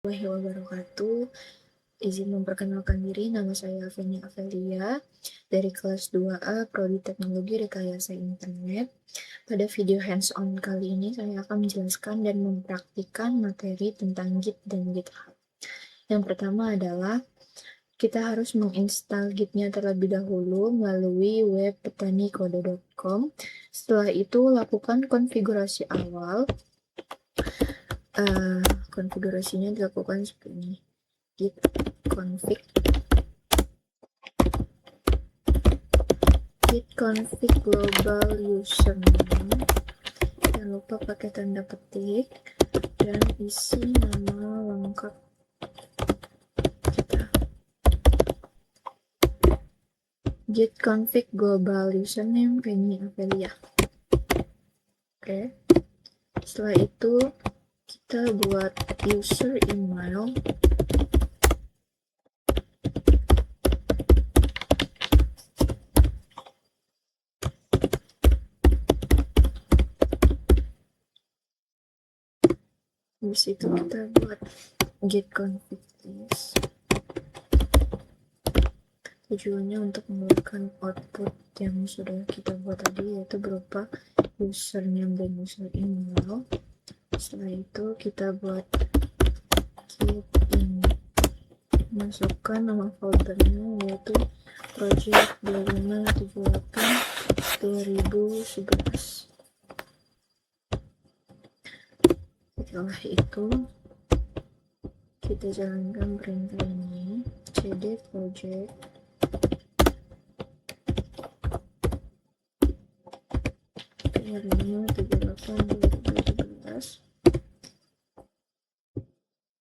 Warahmatullahi wabarakatuh. Izin memperkenalkan diri, nama saya Feni Avelia dari kelas 2A Prodi Teknologi Rekayasa Internet. Pada video hands-on kali ini saya akan menjelaskan dan mempraktikkan materi tentang Git dan GitHub. Yang pertama adalah kita harus menginstal Git-nya terlebih dahulu melalui web petanikode.com. Setelah itu lakukan konfigurasi awal. Konfigurasinya dilakukan seperti ini. Git config global username, jangan lupa pakai tanda petik dan isi nama lengkap kita. Git config global username Feni Avelia. Oke. Setelah itu kita buat user email. Di situ kita buat git config list. Tujuannya untuk mengeluarkan output yang sudah kita buat tadi, yaitu berupa username dan user email. Setelah itu kita buat git ini, masukkan nama foldernya yaitu project 2578 2011. Setelah itu kita jalankan perintah ini, cd project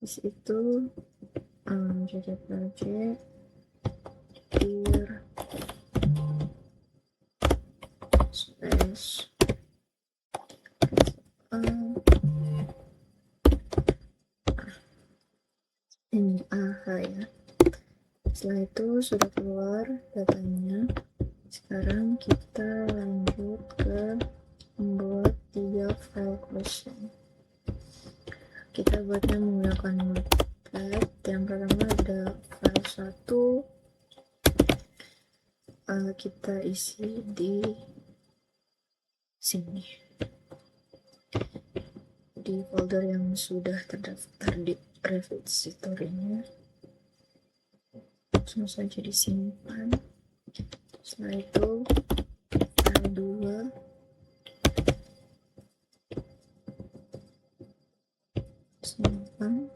di situ cd project here space ini ya. Setelah itu sudah keluar datanya. Sekarang kita lanjut ke membuat 3 file closing. Kita buatnya menggunakan Notepad. Yang pertama ada file 1, kita isi di sini, di folder yang sudah terdaftar di repository-nya. Langsung saja disimpan. Setelah itu file 2 simpan.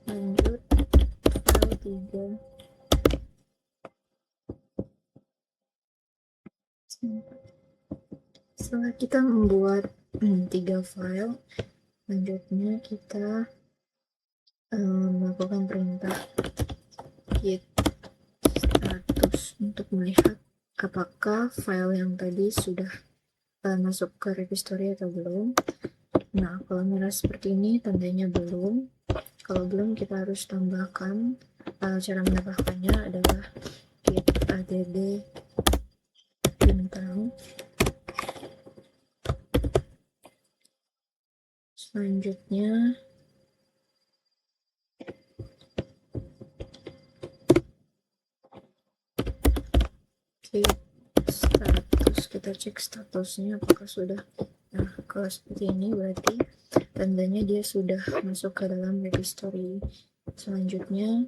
Lanjut file 3 simpan. Setelah kita membuat 3 file, selanjutnya kita melakukan perintah git status untuk melihat apakah file yang tadi sudah masuk ke repository atau belum. Nah, kalau merah seperti ini tandanya belum. Kalau belum, kita harus tambahkan. Cara menambahkannya adalah git add bintang. Selanjutnya status, kita cek statusnya apakah sudah. Nah, kalau seperti ini berarti tandanya dia sudah masuk ke dalam repository. Selanjutnya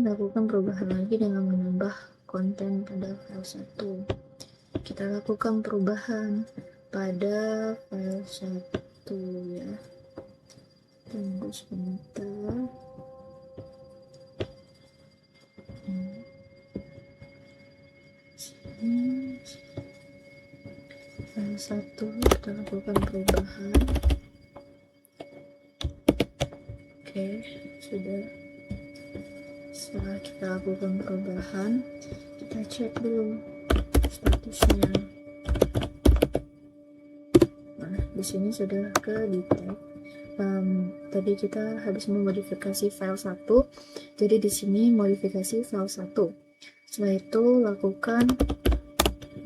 lakukan perubahan lagi dengan menambah konten pada file 1. Kita lakukan perubahan pada file 1 ya. Tunggu sebentar. File 1 kita lakukan perubahan. Oke, sudah. Setelah kita lakukan perubahan, kita cek dulu statusnya. Nah, di sini sudah ke detect. Tadi kita habis memodifikasi file 1, jadi di sini modifikasi file 1. Setelah itu lakukan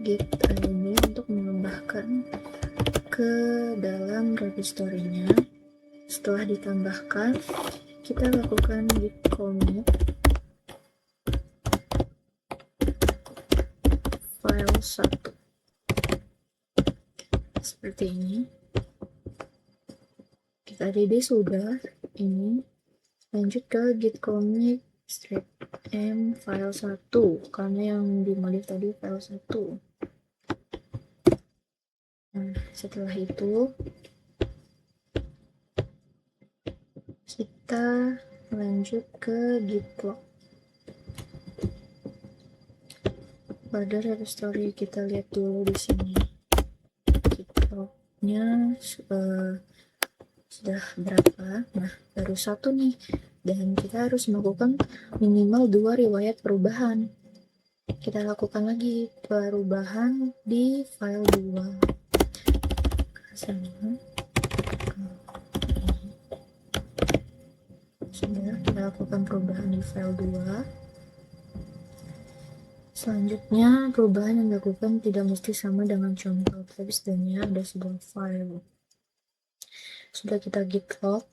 git ini untuk tambahkan ke dalam repository-nya. Setelah ditambahkan, kita lakukan git commit file 1 seperti ini. Kita add sudah, ini lanjut ke git commit strip m file 1 karena yang dimodif tadi file 1. Nah, setelah itu kita lanjut ke git log. Pada repository kita lihat dulu di sini git lognya sudah berapa. Nah, baru 1 nih, dan kita harus melakukan minimal 2 riwayat perubahan. Kita lakukan lagi perubahan di file 2 sama sudah kita lakukan perubahan di file 2. Selanjutnya, perubahan yang dilakukan tidak mesti sama dengan contoh, tapi setidaknya ada sebuah file. Sudah kita git log,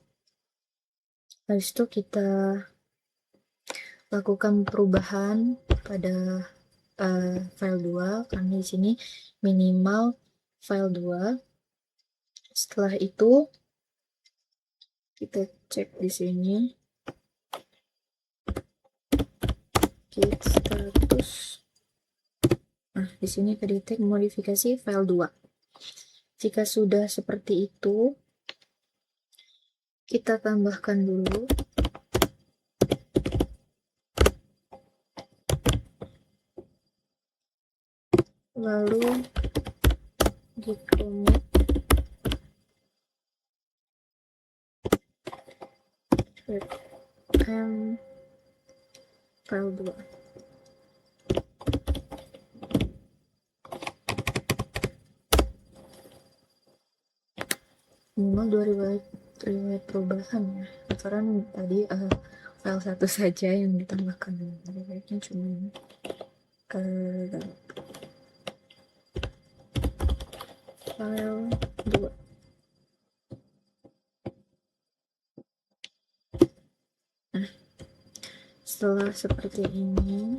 habis itu kita lakukan perubahan pada file 2 karena di sini minimal file 2. Setelah itu kita cek di sini git status. Nah, di sini kedetek modifikasi file 2. Jika sudah seperti itu, kita tambahkan dulu lalu git commit m file 2. Minimal 2 riwayat perubahan ya, karena tadi file 1 saja yang ditambahkan, riwayatnya cuma file 2. Nah, setelah seperti ini,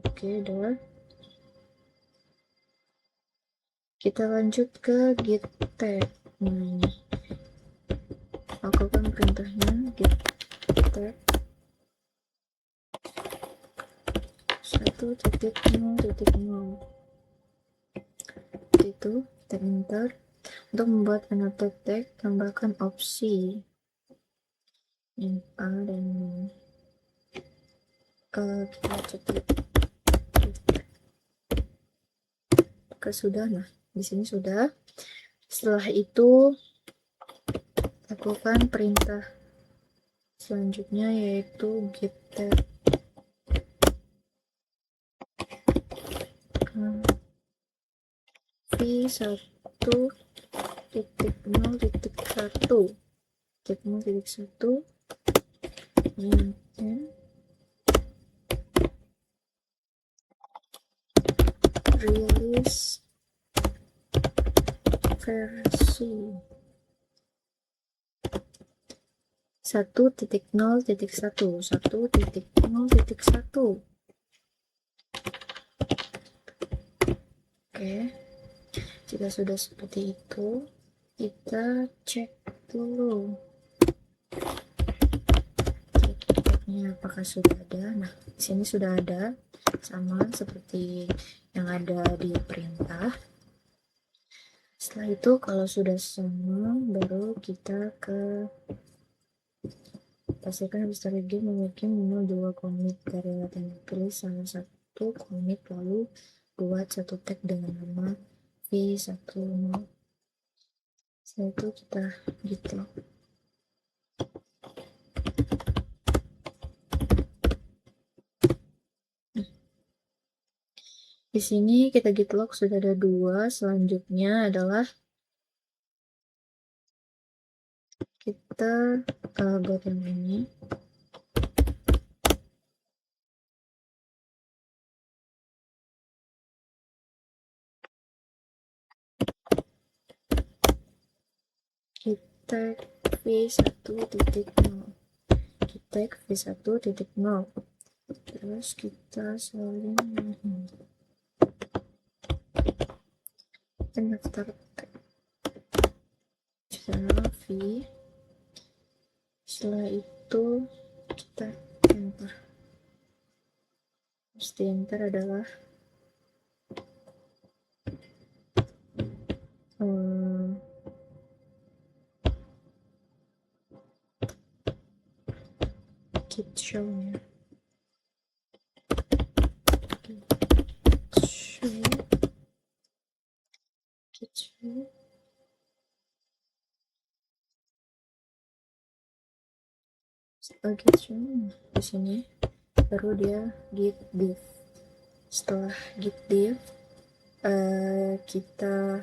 oke, udah. Kita lanjut ke git tag. Nah, ini lakukan perintahnya git tag 1.0.0. Itu kita enter. Untuk membuat annotate tag, tambahkan opsi yang A dan kita cek ke sudah. Nah, di sini sudah. Setelah itu lakukan perintah selanjutnya, yaitu git tag v1.0.1 release versi 1.0.1. Oke, jika sudah seperti itu, kita cek dulu ini apakah sudah ada. Nah, di sini sudah ada, sama seperti yang ada di perintah. Setelah itu, kalau sudah sama, baru kita pastikan strategi memiliki minimal 2 commit dari yang dipilih, salah satu commit, lalu buat satu tag dengan nama v1. Setelah itu kita git log. Di sini kita git log sudah ada 2. Selanjutnya adalah kita buat yang ini. tag v1.0, git tag v1.0, terus kita salin ini pendaftar tag v. Setelah itu kita enter. Terus enter adalah git show-nya. Git show. Git show di sini, baru dia git div. Setelah git div, kita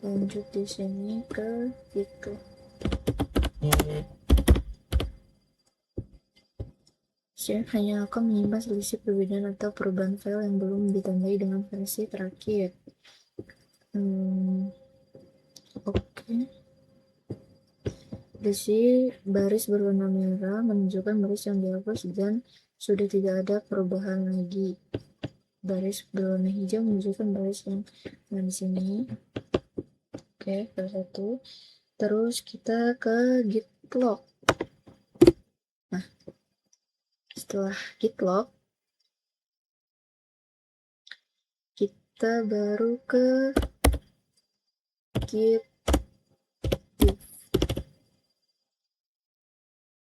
lanjut di sini ke itu. Share hanya akan menyimpan selisih perbedaan atau perubahan file yang belum ditandai dengan versi terakhir. Oke. Di sini baris berwarna merah menunjukkan baris yang dihapus dan sudah tidak ada perubahan lagi. Baris berwarna hijau menunjukkan baris yang di sini. Oke, satu. Terus kita ke git log. Nah, setelah git log, kita baru ke git div.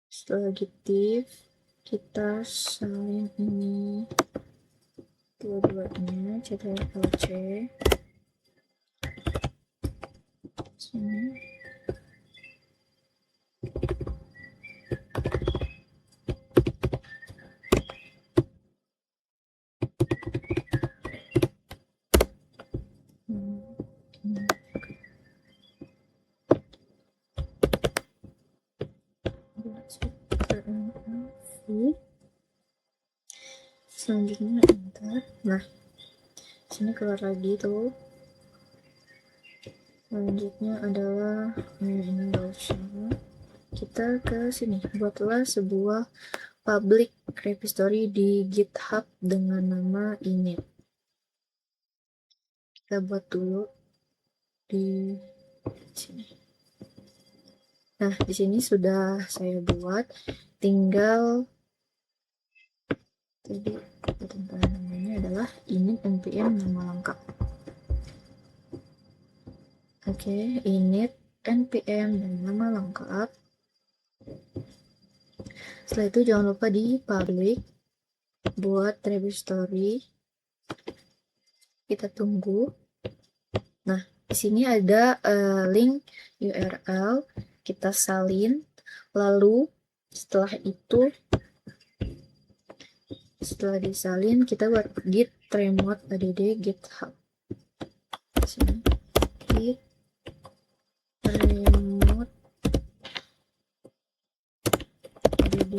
Setelah git div, kita salin ini dua-duanya, ctrl+c sini. Selanjutnya enter. Nah, sini keluar lagi tuh. Selanjutnya adalah ini enggak usah. Kita ke sini, buatlah sebuah public repository di GitHub dengan nama init. Kita buat dulu di sini. Nah, di sini sudah saya buat, tinggal tadi namanya adalah init npm nama lengkap. Oke, init npm dan nama lengkap. Setelah itu jangan lupa di public buat repository. Kita tunggu. Nah, di sini ada link URL, kita salin. Lalu setelah itu, setelah disalin, kita buat git remote add github. Sini git remote add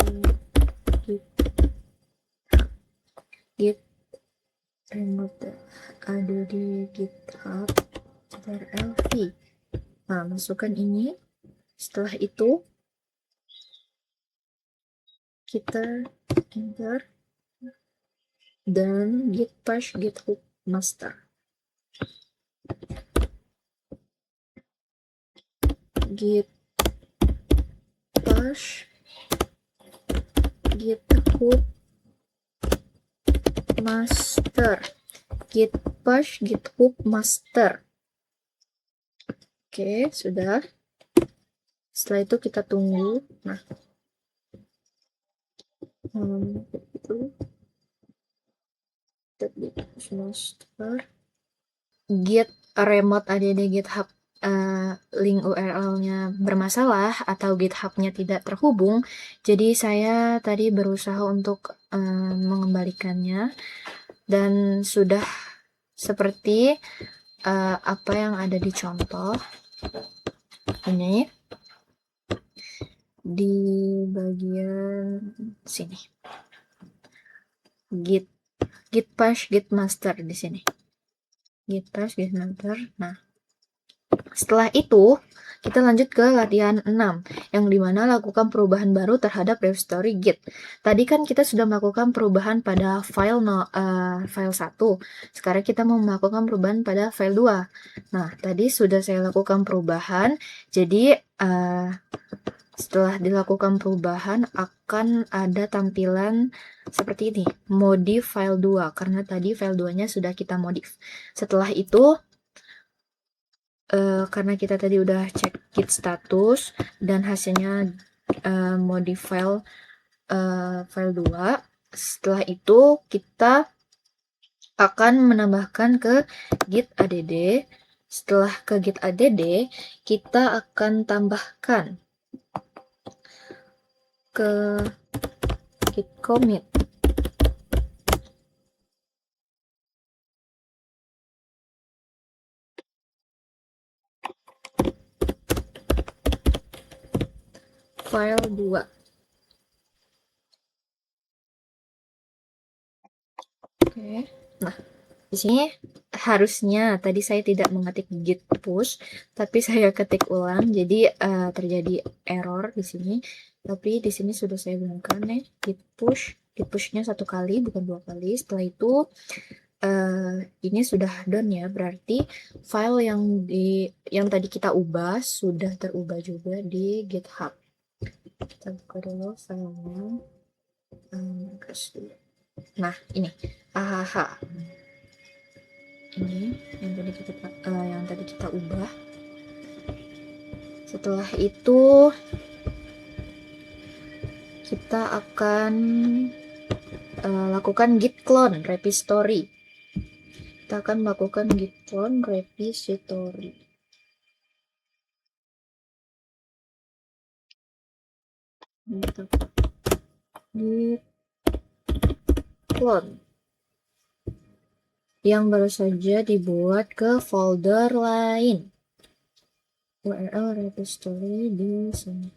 git remote ada di GitHub ctrl+v. Nah, masukkan ini. Setelah itu kita enter dan git push github master. Git push github master. Git push github master. Oke, sudah. Setelah itu kita tunggu. Nah, itu master git remote add github link URL-nya bermasalah atau GitHub-nya tidak terhubung. Jadi saya tadi berusaha untuk mengembalikannya dan sudah seperti apa yang ada di contoh ini di bagian sini. Git push git master di sini. Git push git master. Nah, Setelah itu, kita lanjut ke latihan 6, yang dimana lakukan perubahan baru terhadap repository Git. Tadi kan kita sudah melakukan perubahan pada file 1. Sekarang kita mau melakukan perubahan pada file 2. Nah, tadi sudah saya lakukan perubahan, jadi setelah dilakukan perubahan akan ada tampilan seperti ini, modif file 2, karena tadi file 2-nya sudah kita modif. Setelah itu, karena kita tadi udah cek git status dan hasilnya modif file 2, setelah itu kita akan menambahkan ke git add. Setelah ke git add, kita akan tambahkan ke git commit. File 2. Oke. Nah, di sini harusnya tadi saya tidak mengetik git push, tapi saya ketik ulang, jadi terjadi error di sini. Tapi di sini sudah saya bilangkan nih, git pushnya 1 kali bukan 2 kali. Setelah itu ini sudah done ya, berarti file yang tadi kita ubah sudah terubah juga di GitHub. Kita buka dulu filenya. Nah, ini ini yang tadi kita ubah. Setelah itu kita akan lakukan git clone repository. Kita akan melakukan git clone repository. Git clone yang baru saja dibuat ke folder lain. URL repository di sini.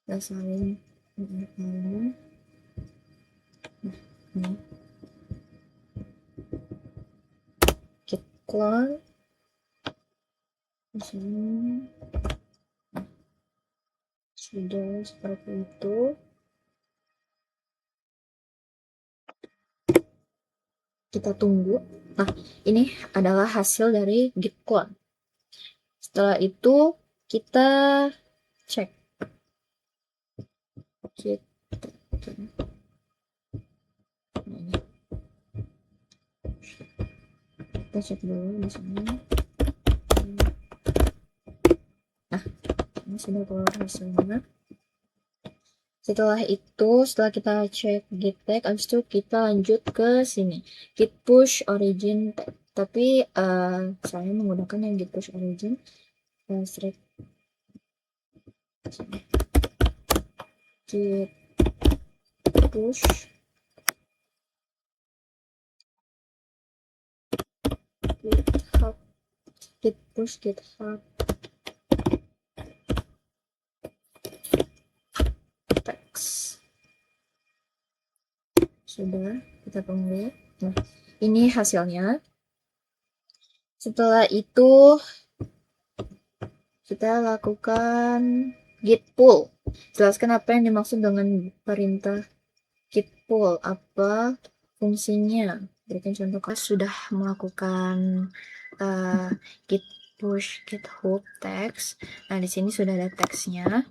Kita salin URL-nya. Nah, git clone di sini. Sudah seperti itu. Kita tunggu. Nah, ini adalah hasil dari git clone. Setelah itu kita cek git. Kita cek dulu di sini. Nah, ini sudah keluar hasilnya. Setelah itu, setelah kita cek git tag, abis itu kita lanjut ke sini, git push origin tag. Tapi saya menggunakan yang git push origin. Git push GitHub, git push GitHub text. Sudah, kita tunggu. Nah, ini hasilnya. Setelah itu kita lakukan git pull. Jelaskan apa yang dimaksud dengan perintah git pull, apa fungsinya. Berikan contoh. Sudah melakukan git push GitHub text. Nah, di sini sudah ada teksnya.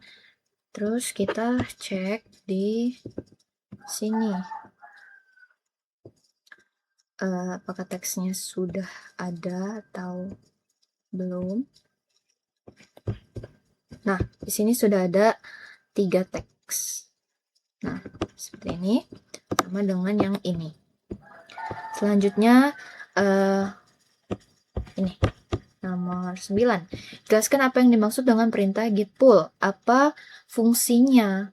Terus kita cek di sini apakah teksnya sudah ada atau belum. Nah, di sini sudah ada 3 teks. Nah, seperti ini, sama dengan yang ini. Selanjutnya ini nomor 9. Jelaskan apa yang dimaksud dengan perintah git pull. Apa fungsinya?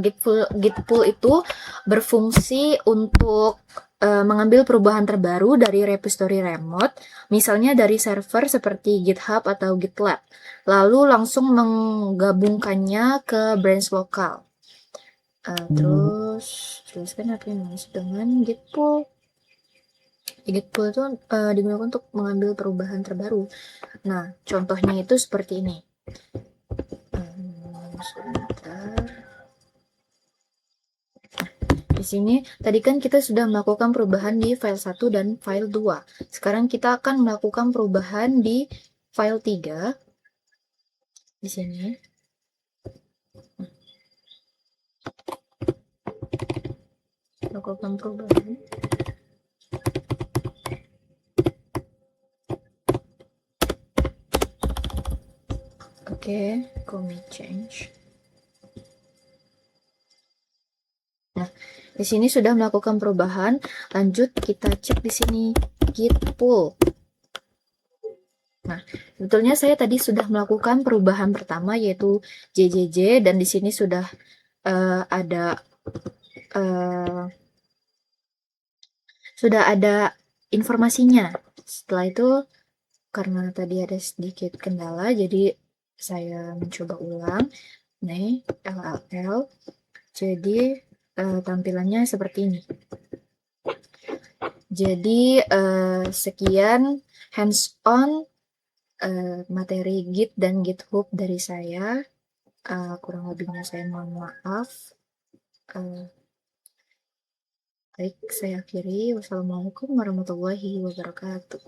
Git pull itu berfungsi untuk mengambil perubahan terbaru dari repository remote, misalnya dari server seperti GitHub atau GitLab, lalu langsung menggabungkannya ke branch lokal. Terus jelaskan apa yang dimaksud dengan git pull. Git pull itu digunakan untuk mengambil perubahan terbaru. Nah, contohnya itu seperti ini. Sebentar. Di sini tadi kan kita sudah melakukan perubahan di file 1 dan file 2. Sekarang kita akan melakukan perubahan di file 3. Di sini. Lakukan perubahan. Oke, commit change. Nah, di sini sudah melakukan perubahan. Lanjut kita cek di sini git pull. Nah, sebetulnya saya tadi sudah melakukan perubahan pertama yaitu JJJ dan di sini sudah ada informasinya. Setelah itu karena tadi ada sedikit kendala jadi saya mencoba ulang. Nih, LLL. Jadi tampilannya seperti ini. Jadi sekian hands-on materi Git dan GitHub dari saya. Kurang lebihnya saya mohon maaf. Baik, saya akhiri. Wassalamualaikum warahmatullahi wabarakatuh.